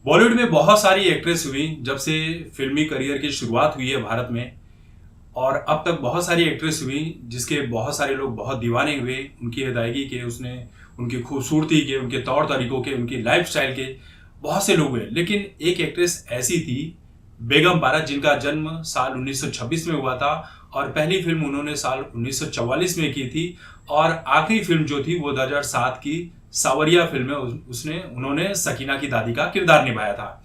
बॉलीवुड में बहुत सारी एक्ट्रेस हुई जब से फिल्मी करियर की शुरुआत हुई है भारत में। और अब तक बहुत सारी एक्ट्रेस हुई जिसके बहुत सारे लोग बहुत दीवाने हुए, उनकी अदायगी के, उसने उनकी खूबसूरती के, उनके तौर तरीकों के, उनकी लाइफस्टाइल के बहुत से लोग हुए। लेकिन एक एक्ट्रेस ऐसी थी, बेगम पारा, जिनका जन्म साल 1926 में हुआ था और पहली फिल्म उन्होंने साल 1944 में की थी। और आखिरी फिल्म जो थी वो 2007 की सावरिया फिल्म में उसने उन्होंने सकीना की दादी का किरदार निभाया था।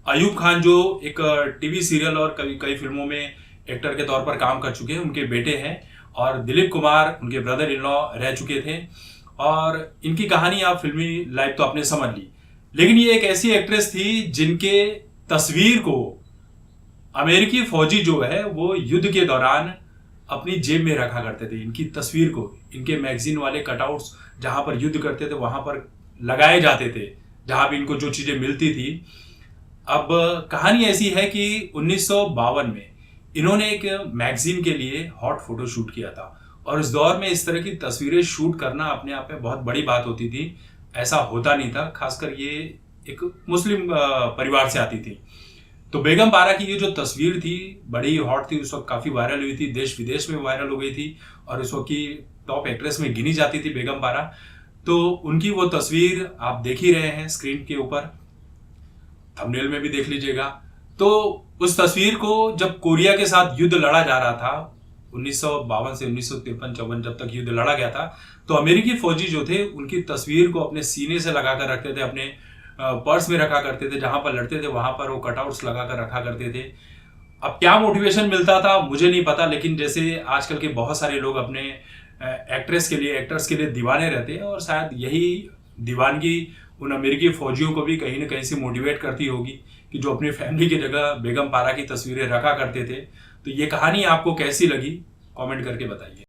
अयूब खान जो एक टीवी सीरियल और कई कई फिल्मों में एक्टर के तौर पर काम कर चुके हैं, उनके बेटे हैं। और दिलीप कुमार उनके ब्रदर इन लॉ रह चुके थे। और इनकी कहानी आप फिल्मी लाइफ तो आपने समझ ली। लेकिन ये एक ऐसी एक्ट्रेस थी जिनके तस्वीर को अमेरिकी फौजी जो है वो युद्ध के दौरान अपनी जेब में रखा करते थे। इनकी तस्वीर को इनके मैगजीन वाले कटआउट्स जहां पर युद्ध करते थे वहां पर लगाए जाते थे, जहां भी इनको जो चीजें मिलती थी। अब कहानी ऐसी है कि 1952 में इन्होंने एक मैगजीन के लिए हॉट फोटो शूट किया था। और उस दौर में इस तरह की तस्वीरें शूट करना अपने आप में बहुत बड़ी बात होती थी। ऐसा होता नहीं था, खासकर ये एक मुस्लिम परिवार से आती थी। तो बेगम पारा की ये जो तस्वीर थी बड़ी हॉट थी, उस वक्त काफी वायरल हुई थी, देश विदेश में वायरल हो गई थी और उस वक्त की टॉप एक्ट्रेस में गिनी जाती थी बेगम पारा। तो उनकी वो तस्वीर आप देख ही रहे हैं स्क्रीन के ऊपर, थंबनेल में भी देख लीजिएगा। तो उस तस्वीर को जब कोरिया के साथ युद्ध लड़ा जा रहा था 1952 से 1953-54 जब तक युद्ध लड़ा गया था, तो अमेरिकी फौजी जो थे उनकी तस्वीर को अपने सीने से लगाकर रखते थे, अपने पर्स में रखा करते थे, जहां पर लड़ते थे वहां पर वो कटआउट्स लगाकर रखा करते थे। अब क्या मोटिवेशन मिलता था मुझे नहीं पता, लेकिन जैसे आजकल के बहुत सारे लोग अपने एक्ट्रेस के लिए, एक्टर्स के लिए दीवाने रहते हैं, और शायद यही दीवानगी उन अमेरिकी फौजियों को भी कहीं ना कहीं से मोटिवेट करती होगी कि जो अपनी फैमिली की जगह बेगम पारा की तस्वीरें रखा करते थे। तो ये कहानी आपको कैसी लगी, कमेंट करके बताइए।